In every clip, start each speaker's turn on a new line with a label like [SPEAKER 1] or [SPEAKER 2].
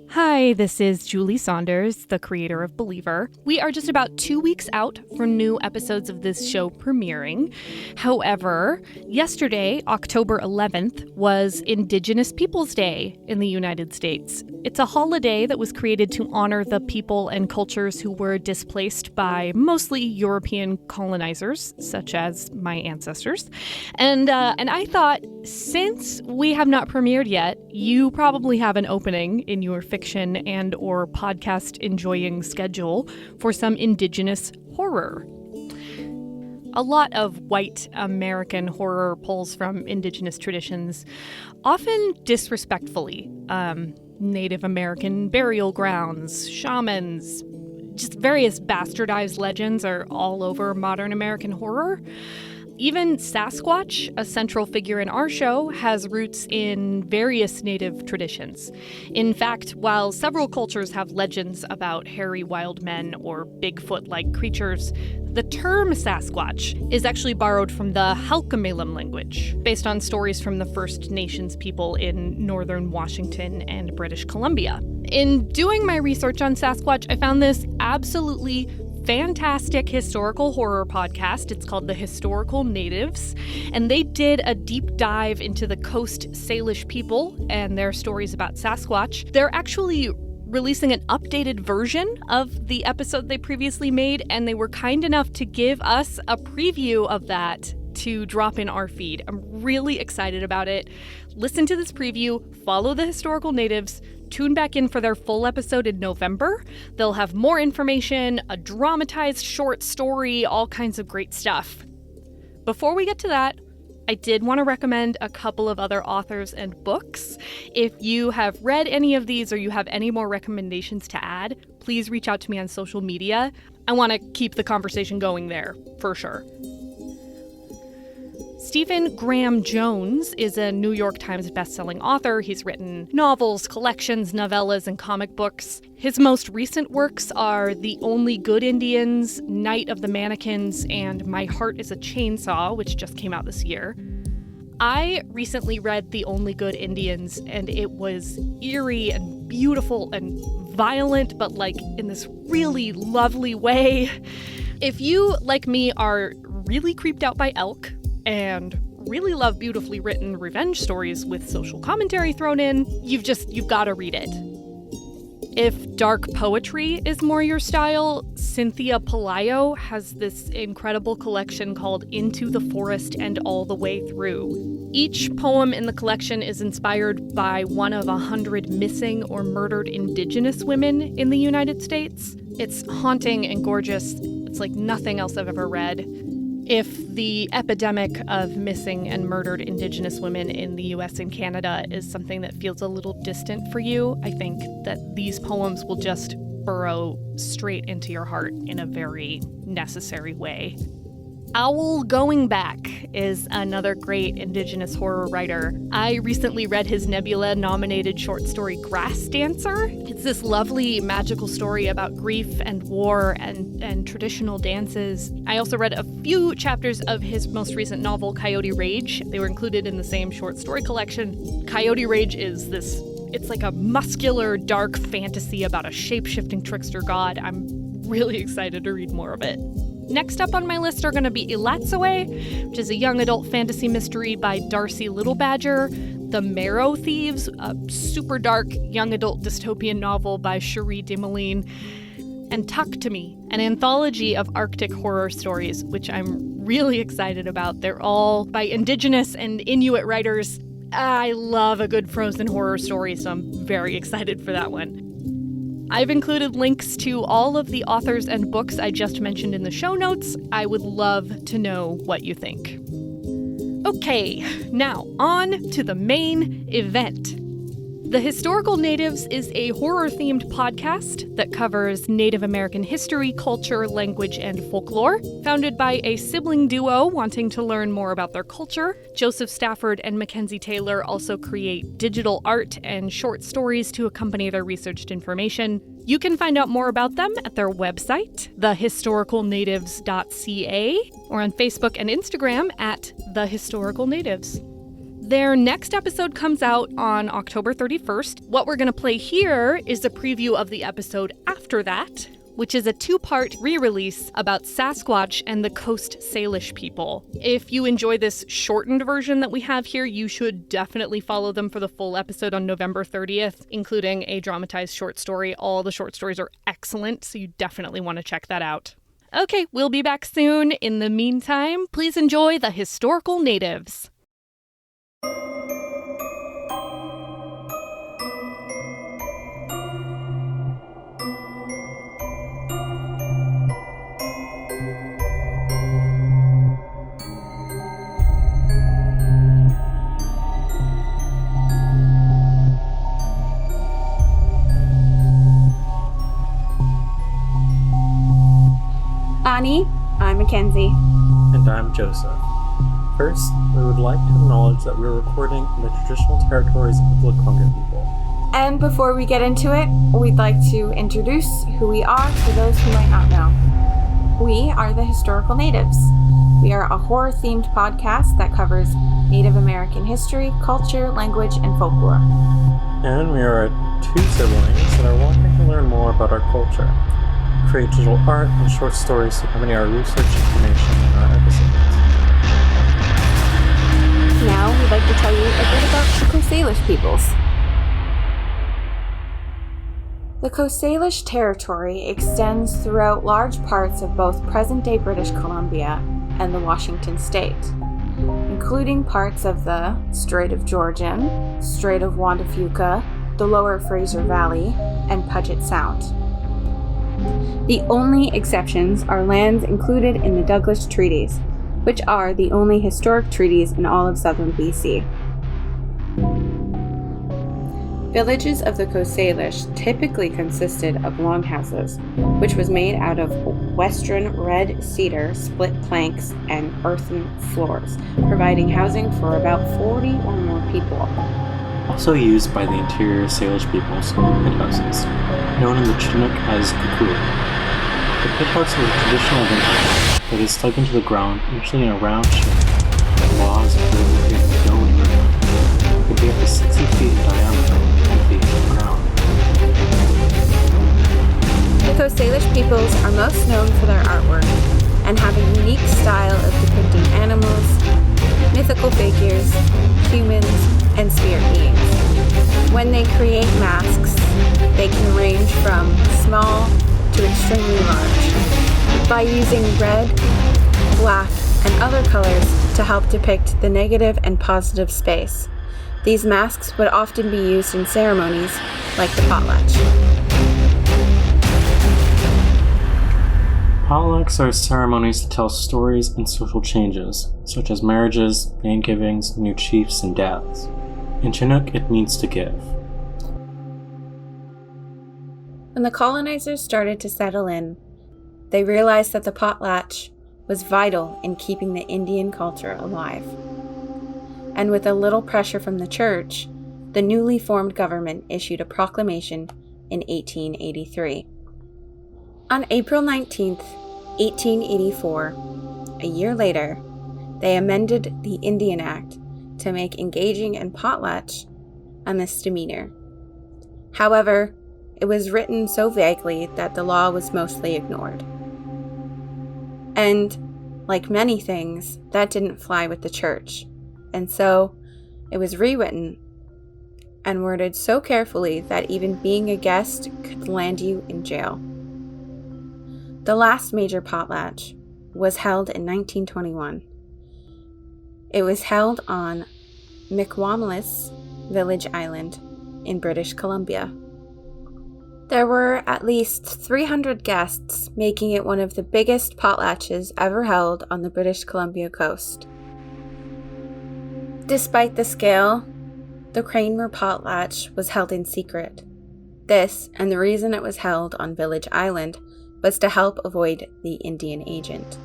[SPEAKER 1] Hi, this is Julie Saunders, the creator of Believer. We are just about 2 weeks out from new episodes of this show premiering. However, yesterday, October 11th, was Indigenous Peoples Day in the United States. It's a holiday that was created to honor the people and cultures who were displaced by mostly European colonizers, such as my ancestors. And I thought, since we have not premiered yet, you probably have an opening in your fiction and or podcast enjoying schedule for some Indigenous horror. A lot of white American horror pulls from Indigenous traditions, often disrespectfully. Native American burial grounds, shamans, just various bastardized legends are all over modern American horror. Even Sasquatch, a central figure in our show, has roots in various native traditions. In fact, while several cultures have legends about hairy wild men or Bigfoot-like creatures, the term Sasquatch is actually borrowed from the Halkomelem language, based on stories from the First Nations people in northern Washington and British Columbia. In doing my research on Sasquatch, I found this absolutely fantastic historical horror podcast. It's called The Historical Natives, and they did a deep dive into the Coast Salish people and their stories about Sasquatch. They're actually releasing an updated version of the episode they previously made, and they were kind enough to give us a preview of that to drop in our feed. I'm really excited about it. Listen to this preview, follow the Historical Natives, tune back in for their full episode in November. They'll have more information, a dramatized short story, all kinds of great stuff. Before we get to that, I did want to recommend a couple of other authors and books. If you have read any of these or you have any more recommendations to add, please reach out to me on social media. I want to keep the conversation going there, for sure. Stephen Graham Jones is a New York Times bestselling author. He's written novels, collections, novellas, and comic books. His most recent works are The Only Good Indians, Night of the Mannequins, and My Heart is a Chainsaw, which just came out this year. I recently read The Only Good Indians, and it was eerie and beautiful and violent, but like in this really lovely way. If you, like me, are really creeped out by elk, and really love beautifully written revenge stories with social commentary thrown in, you've got to read it. If dark poetry is more your style, Cynthia Pelayo has this incredible collection called Into the Forest and All the Way Through. Each poem in the collection is inspired by one of 100 missing or murdered Indigenous women in the United States. It's haunting and gorgeous. It's like nothing else I've ever read. If the epidemic of missing and murdered Indigenous women in the US and Canada is something that feels a little distant for you, I think that these poems will just burrow straight into your heart in a very necessary way. Owl Going Back is another great Indigenous horror writer. I recently read his Nebula-nominated short story Grass Dancer. It's this lovely magical story about grief and war and traditional dances. I also read a few chapters of his most recent novel, Coyote Rage. They were included in the same short story collection. Coyote Rage is it's like a muscular, dark fantasy about a shape-shifting trickster god. I'm really excited to read more of it. Next up on my list are going to be Ilatsoe, which is a young adult fantasy mystery by Darcy Littlebadger, The Marrow Thieves, a super dark young adult dystopian novel by Cherie Demoline, and Tuck to Me, an anthology of Arctic horror stories, which I'm really excited about. They're all by Indigenous and Inuit writers. I love a good frozen horror story, so I'm very excited for that one. I've included links to all of the authors and books I just mentioned in the show notes. I would love to know what you think. Okay, now on to the main event. The Historical Natives is a horror-themed podcast that covers Native American history, culture, language, and folklore. Founded by a sibling duo wanting to learn more about their culture, Joseph Stafford and Mackenzie Taylor also create digital art and short stories to accompany their researched information. You can find out more about them at their website, thehistoricalnatives.ca, or on Facebook and Instagram at The Historical Natives. Their next episode comes out on October 31st. What we're going to play here is a preview of the episode after that, which is a 2-part re-release about Sasquatch and the Coast Salish people. If you enjoy this shortened version that we have here, you should definitely follow them for the full episode on November 30th, including a dramatized short story. All the short stories are excellent, so you definitely want to check that out. Okay, we'll be back soon. In the meantime, please enjoy the historical natives.
[SPEAKER 2] Ani, I'm Mackenzie.
[SPEAKER 3] And I'm Joseph. First, we would like to acknowledge that we're recording in the traditional territories of the Lekwungen people.
[SPEAKER 2] And before we get into it, we'd like to introduce who we are for those who might not know. We are the Historical Natives. We are a horror-themed podcast that covers Native American history, culture, language, and folklore.
[SPEAKER 3] And we are 2 siblings that are wanting to learn more about our culture, create digital art and short stories to accompany our research information in our episodes.
[SPEAKER 2] Now, we'd like to tell you a bit about the Coast Salish peoples. The Coast Salish territory extends throughout large parts of both present-day British Columbia and the Washington state, including parts of the Strait of Georgian, Strait of Juan de Fuca, the Lower Fraser Valley, and Puget Sound. The only exceptions are lands included in the Douglas Treaties, which are the only historic treaties in all of southern BC. Villages of the Coast Salish typically consisted of longhouses, which was made out of western red cedar, split planks, and earthen floors, providing housing for about 40 or more people.
[SPEAKER 3] Also used by the interior Salish peoples were pit houses, known in the Chinook as kukui. The pit house is a traditional vintage that is dug into the ground, usually in a round shape, with laws of creating no ingredients. It could be up to 60 feet in diameter and 10 feet from the ground.
[SPEAKER 2] The Coast Salish peoples are most known for their artwork and have a unique style of depicting animals, mythical figures, humans, and spirit beings. When they create masks, they can range from small to extremely large, by using red, black, and other colors to help depict the negative and positive space. These masks would often be used in ceremonies like the potlatch.
[SPEAKER 3] Potlatches are ceremonies that tell stories and social changes, such as marriages, name givings, new chiefs, and deaths. In Chinook, it means to give.
[SPEAKER 2] When the colonizers started to settle in, they realized that the potlatch was vital in keeping the Indian culture alive. And with a little pressure from the church, the newly formed government issued a proclamation in 1883. On April 19th, 1884, a year later, they amended the Indian Act to make engaging in potlatch a misdemeanor. However, it was written so vaguely that the law was mostly ignored. And, like many things, that didn't fly with the church, and so it was rewritten and worded so carefully that even being a guest could land you in jail. The last major potlatch was held in 1921. It was held on Mi'kwamelis Village Island in British Columbia. There were at least 300 guests, making it one of the biggest potlatches ever held on the British Columbia coast. Despite the scale, the Cranmer potlatch was held in secret. This, and the reason it was held on Village Island, was to help avoid the Indian agent.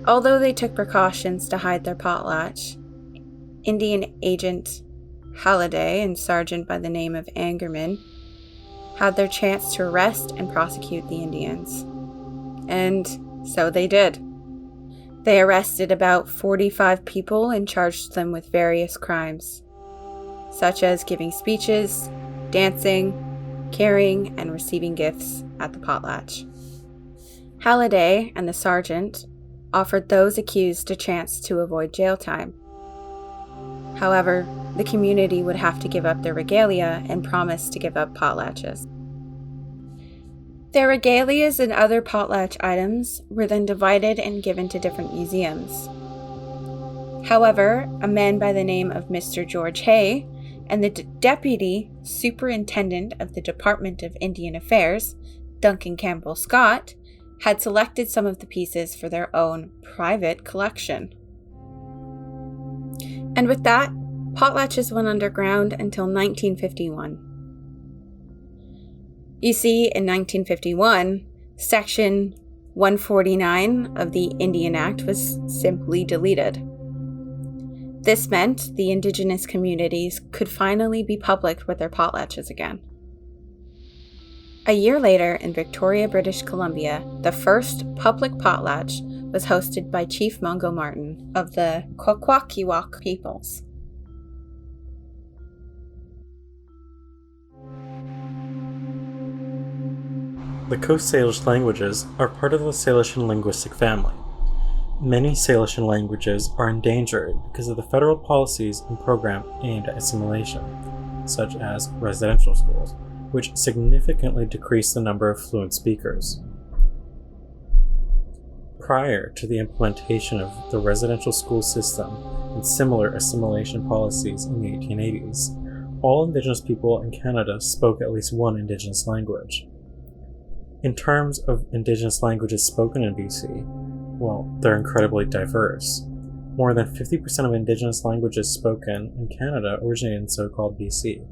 [SPEAKER 2] Although they took precautions to hide their potlatch, Indian agent Halliday and sergeant by the name of Angerman had their chance to arrest and prosecute the Indians. And so they did. They arrested about 45 people and charged them with various crimes, such as giving speeches, dancing, carrying, and receiving gifts at the potlatch. Halliday and the sergeant offered those accused a chance to avoid jail time. However, the community would have to give up their regalia and promise to give up potlatches. Their regalias and other potlatch items were then divided and given to different museums. However, a man by the name of Mr. George Hay and the Deputy Superintendent of the Department of Indian Affairs, Duncan Campbell Scott, had selected some of the pieces for their own private collection. And with that, potlatches went underground until 1951. You see, in 1951, Section 149 of the Indian Act was simply deleted. This meant the Indigenous communities could finally be public with their potlatches again. A year later, in Victoria, British Columbia, the first public potlatch was hosted by Chief Mungo Martin of the Kwakwaka'wakw peoples.
[SPEAKER 3] The Coast Salish languages are part of the Salishan linguistic family. Many Salishan languages are endangered because of the federal policies and program aimed at assimilation, such as residential schools, which significantly decrease the number of fluent speakers. Prior to the implementation of the residential school system and similar assimilation policies in the 1880s, all Indigenous people in Canada spoke at least one Indigenous language. In terms of Indigenous languages spoken in BC, well, they're incredibly diverse. More than 50% of Indigenous languages spoken in Canada originated in so-called BC.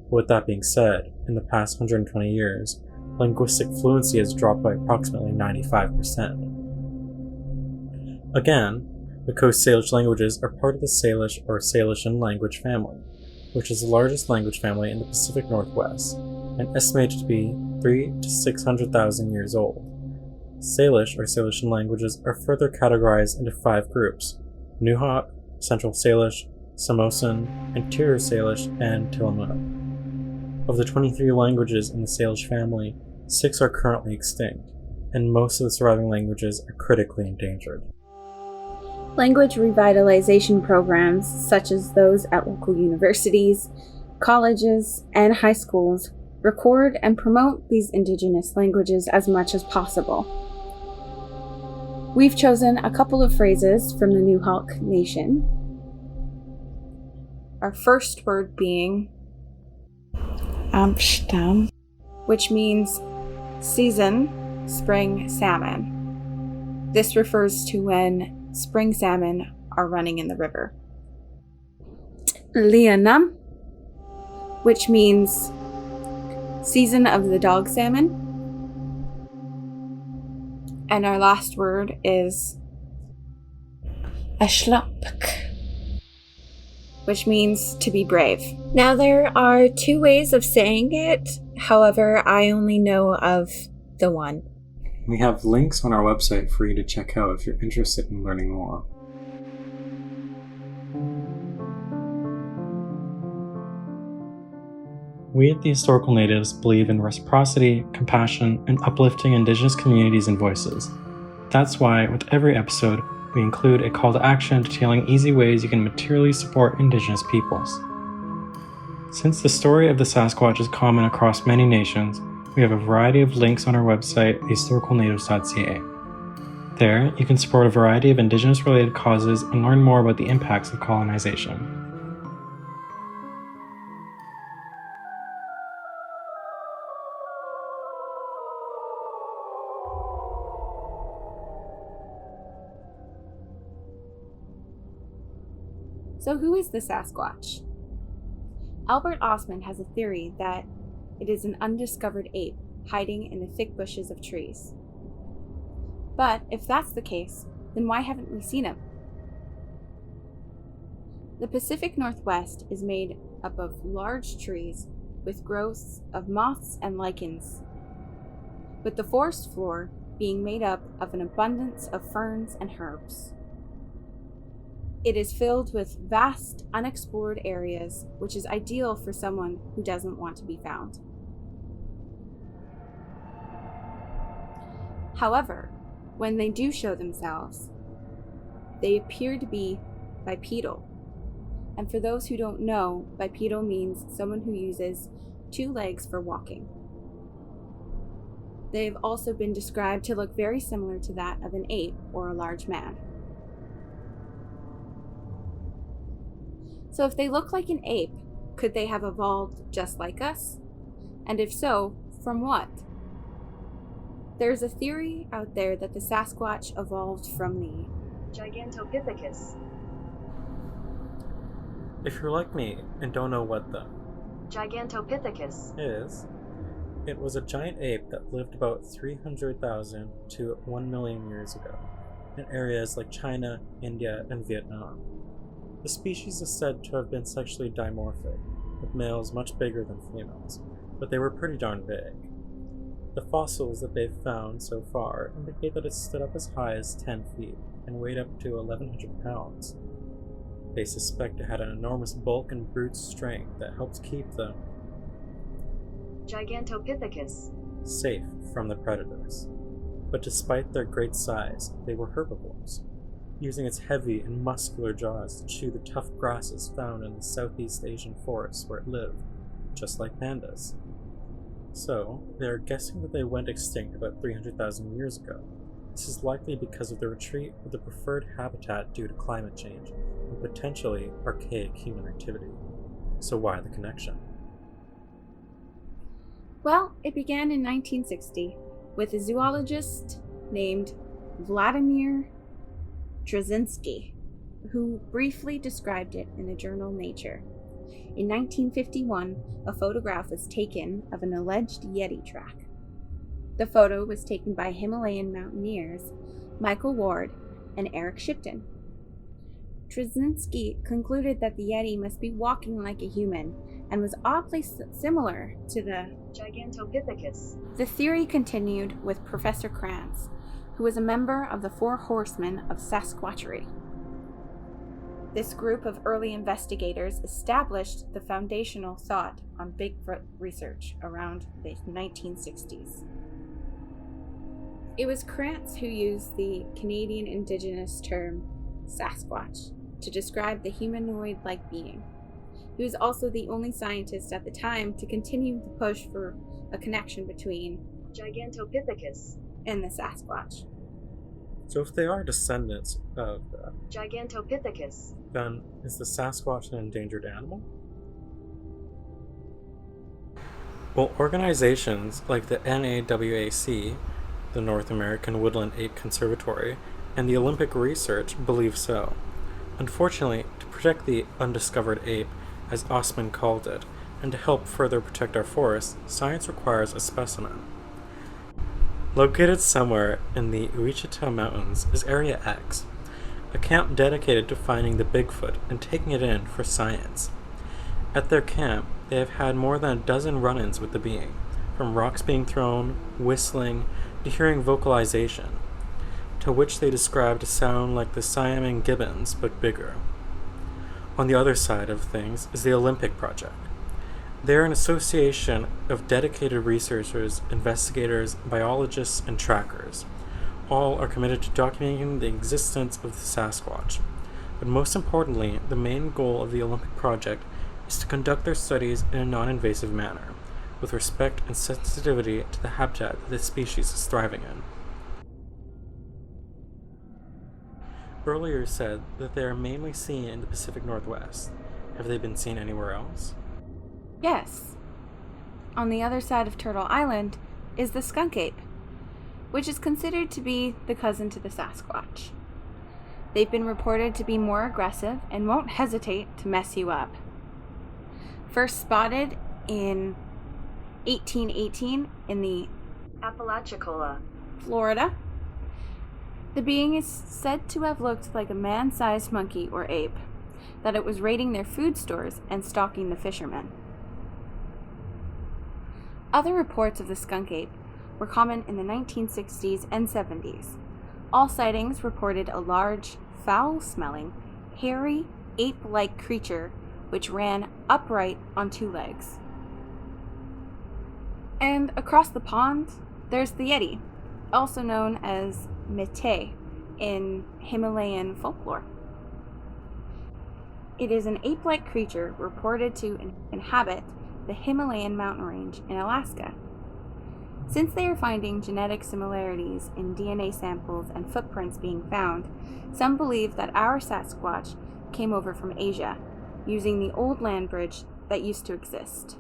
[SPEAKER 3] But with that being said, in the past 120 years, linguistic fluency has dropped by approximately 95%. Again, the Coast Salish languages are part of the Salish or Salishan language family, which is the largest language family in the Pacific Northwest, and estimated to be 300,000 to 600,000 years old. Salish or Salishan languages are further categorized into 5 groups: Nuxalk, Central Salish, Samosan, Interior Salish, and Tillamook. Of the 23 languages in the Salish family, 6 are currently extinct, and most of the surviving languages are critically endangered.
[SPEAKER 2] Language revitalization programs, such as those at local universities, colleges, and high schools, record and promote these Indigenous languages as much as possible. We've chosen a couple of phrases from the Nuxalk Nation. Our first word being Amshtam, which means season, spring salmon. This refers to when spring salmon are running in the river. Lianam, which means season of the dog salmon. And our last word is Ashlapk, which means to be brave. Now there are 2 ways of saying it, however, I only know of the one.
[SPEAKER 3] We have links on our website for you to check out if you're interested in learning more. We at the Historical Natives believe in reciprocity, compassion, and uplifting Indigenous communities and voices. That's why, with every episode, we include a call to action detailing easy ways you can materially support Indigenous peoples. Since the story of the Sasquatch is common across many nations, we have a variety of links on our website, historicalnatives.ca. There, you can support a variety of Indigenous-related causes and learn more about the impacts of colonization.
[SPEAKER 2] So who is the Sasquatch? Albert Osmond has a theory that it is an undiscovered ape hiding in the thick bushes of trees. But if that's the case, then why haven't we seen him? The Pacific Northwest is made up of large trees with growths of moss and lichens, with the forest floor being made up of an abundance of ferns and herbs. It is filled with vast, unexplored areas, which is ideal for someone who doesn't want to be found. However, when they do show themselves, they appear to be bipedal. And for those who don't know, bipedal means someone who uses 2 legs for walking. They have also been described to look very similar to that of an ape or a large man. So if they look like an ape, could they have evolved just like us? And if so, from what? There's a theory out there that the Sasquatch evolved from the
[SPEAKER 4] Gigantopithecus.
[SPEAKER 3] If you're like me and don't know what the
[SPEAKER 4] Gigantopithecus
[SPEAKER 3] is, it was a giant ape that lived about 300,000 to 1 million years ago in areas like China, India, and Vietnam. The species is said to have been sexually dimorphic, with males much bigger than females, but they were pretty darn big. The fossils that they've found so far indicate that it stood up as high as 10 feet and weighed up to 1,100 pounds. They suspect it had an enormous bulk and brute strength that helped keep them
[SPEAKER 4] Gigantopithecus
[SPEAKER 3] safe from the predators. But despite their great size, they were herbivores, using its heavy and muscular jaws to chew the tough grasses found in the Southeast Asian forests where it lived, just like pandas. So, they are guessing that they went extinct about 300,000 years ago. This is likely because of the retreat of the preferred habitat due to climate change and potentially archaic human activity. So why the connection?
[SPEAKER 2] Well, it began in 1960 with a zoologist named Vladimir Trzynski, who briefly described it in the journal Nature. In 1951, a photograph was taken of an alleged Yeti track. The photo was taken by Himalayan mountaineers Michael Ward and Eric Shipton. Trzynski concluded that the Yeti must be walking like a human and was oddly similar to the
[SPEAKER 4] Gigantopithecus.
[SPEAKER 2] The theory continued with Professor Krantz, who was a member of the Four Horsemen of Sasquatchery. This group of early investigators established the foundational thought on Bigfoot research around the 1960s. It was Krantz who used the Canadian Indigenous term Sasquatch to describe the humanoid-like being. He was also the only scientist at the time to continue the push for a connection between
[SPEAKER 4] Gigantopithecus
[SPEAKER 2] and the Sasquatch.
[SPEAKER 3] So if they are descendants of
[SPEAKER 4] Gigantopithecus,
[SPEAKER 3] then is the Sasquatch an endangered animal? Well, organizations like the NAWAC, the North American Woodland Ape Conservatory, and the Olympic Research believe so. Unfortunately, to protect the undiscovered ape, as Osman called it, and to help further protect our forests, science requires a specimen. Located somewhere in the Ouachita Mountains is Area X, a camp dedicated to finding the Bigfoot and taking it in for science. At their camp, they have had more than a dozen run-ins with the being, from rocks being thrown, whistling, to hearing vocalization, to which they described a sound like the Siamang gibbons, but bigger. On the other side of things is the Olympic Project. They are an association of dedicated researchers, investigators, biologists, and trackers. All are committed to documenting the existence of the Sasquatch. But most importantly, the main goal of the Olympic Project is to conduct their studies in a non-invasive manner, with respect and sensitivity to the habitat that the species is thriving in. Earlier said that they are mainly seen in the Pacific Northwest. Have they been seen anywhere else?
[SPEAKER 2] Yes. On the other side of Turtle Island is the skunk ape, which is considered to be the cousin to the Sasquatch. They've been reported to be more aggressive and won't hesitate to mess you up. First spotted in 1818 in the
[SPEAKER 4] Apalachicola,
[SPEAKER 2] Florida, the being is said to have looked like a man-sized monkey or ape, that it was raiding their food stores and stalking the fishermen. Other reports of the skunk ape were common in the 1960s and 70s. All sightings reported a large, foul-smelling, hairy, ape-like creature which ran upright on two legs. And across the pond, there's the Yeti, also known as Métis in Himalayan folklore. It is an ape-like creature reported to inhabit the Himalayan mountain range in Alaska. Since they are finding genetic similarities in DNA samples and footprints being found, some believe that our Sasquatch came over from Asia, using the old land bridge that used to exist.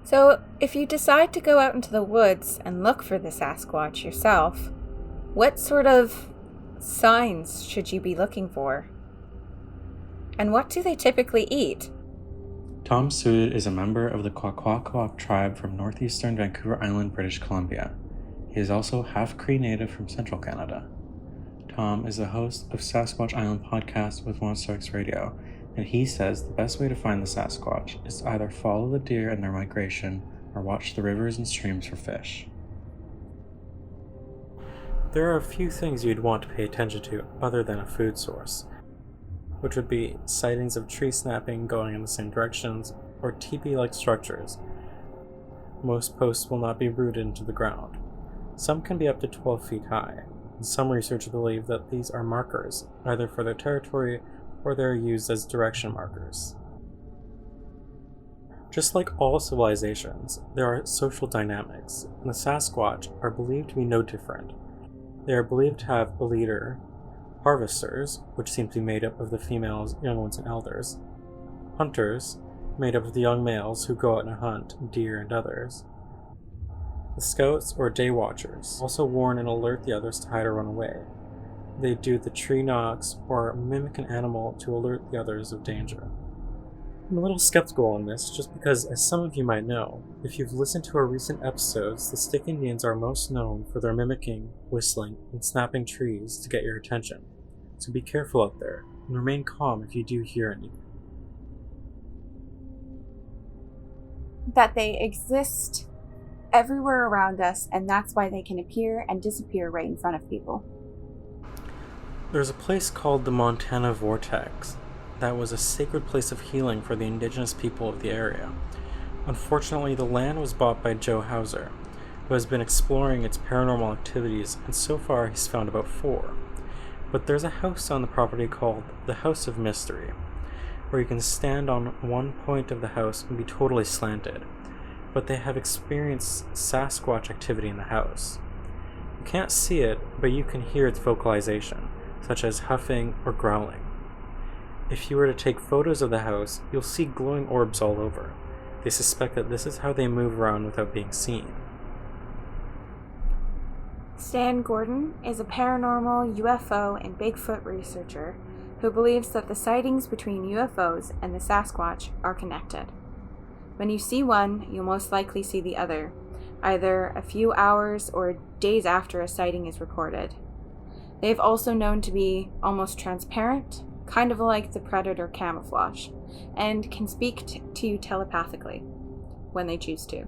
[SPEAKER 2] So, if you decide to go out into the woods and look for the Sasquatch yourself, what sort of signs should you be looking for? And what do they typically eat?
[SPEAKER 3] Tom Sood is a member of the Kwakwaka'wakw tribe from northeastern Vancouver Island, British Columbia. He is also half Cree native from central Canada. Tom is the host of Sasquatch Island podcast with Monster X Radio, and he says the best way to find the Sasquatch is to either follow the deer in their migration or watch the rivers and streams for fish. There are a few things you'd want to pay attention to other than a food source, which would be sightings of tree snapping going in the same directions or teepee-like structures. Most posts will not be rooted into the ground. Some can be up to 12 feet high, and some researchers believe that these are markers, either for their territory or they are used as direction markers. Just like all civilizations, there are social dynamics, and the Sasquatch are believed to be no different. They are believed to have a leader, harvesters, which seem to be made up of the females, young ones, and elders, hunters, made up of the young males who go out and hunt deer and others, the scouts or day watchers, also warn and alert the others to hide or run away. They do the tree knocks or mimic an animal to alert the others of danger. I'm a little skeptical on this just because, as some of you might know, if you've listened to our recent episodes, the Stick Indians are most known for their mimicking, whistling, and snapping trees to get your attention. So be careful out there, and remain calm if you do hear anything.
[SPEAKER 2] That they exist everywhere around us, and that's why they can appear and disappear right in front of people.
[SPEAKER 3] There's a place called the Montana Vortex that was a sacred place of healing for the Indigenous people of the area. Unfortunately, the land was bought by Joe Hauser, who has been exploring its paranormal activities, and so far he's found about 4. But there's a house on the property called the House of Mystery, where you can stand on one point of the house and be totally slanted, but they have experienced Sasquatch activity in the house. You can't see it, but you can hear its vocalization, such as huffing or growling. If you were to take photos of the house, you'll see glowing orbs all over. They suspect that this is how they move around without being seen.
[SPEAKER 2] Stan Gordon is a paranormal UFO and Bigfoot researcher who believes that the sightings between UFOs and the Sasquatch are connected. When you see one, you'll most likely see the other, either a few hours or days after a sighting is recorded. They've also known to be almost transparent, kind of like the predator camouflage, and can speak to you telepathically when they choose to.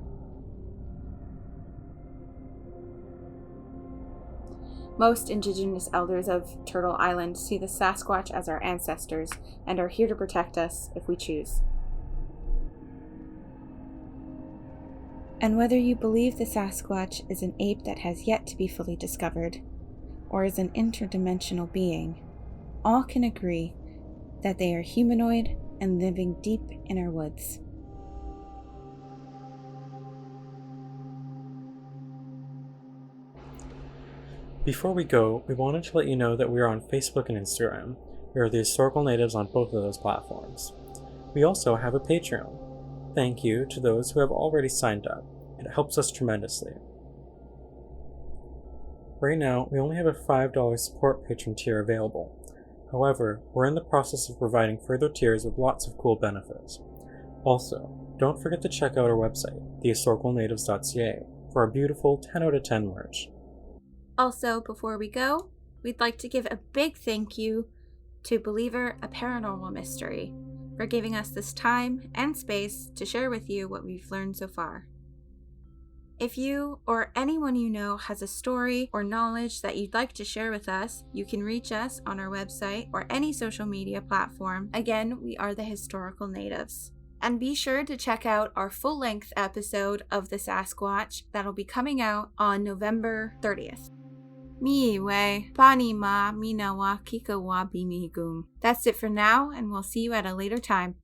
[SPEAKER 2] Most Indigenous elders of Turtle Island see the Sasquatch as our ancestors and are here to protect us if we choose. And whether you believe the Sasquatch is an ape that has yet to be fully discovered, or is an interdimensional being, all can agree that they are humanoid and living deep in our woods.
[SPEAKER 3] Before we go, we wanted to let you know that we are on Facebook and Instagram. We are the Historical Natives on both of those platforms. We also have a Patreon. Thank you to those who have already signed up. It helps us tremendously. Right now, we only have a $5 support patron tier available. However, we're in the process of providing further tiers with lots of cool benefits. Also, don't forget to check out our website, thehistoricalnatives.ca, for our beautiful 10 out of 10 merch.
[SPEAKER 2] Also, before we go, we'd like to give a big thank you to Believer, a Paranormal Mystery, for giving us this time and space to share with you what we've learned so far. If you or anyone you know has a story or knowledge that you'd like to share with us, you can reach us on our website or any social media platform. Again, we are the Historical Natives. And be sure to check out our full-length episode of the Sasquatch that'll be coming out on November 30th. Miiwe, pani ma minawa kikawa bimigum. That's it for now, and we'll see you at a later time.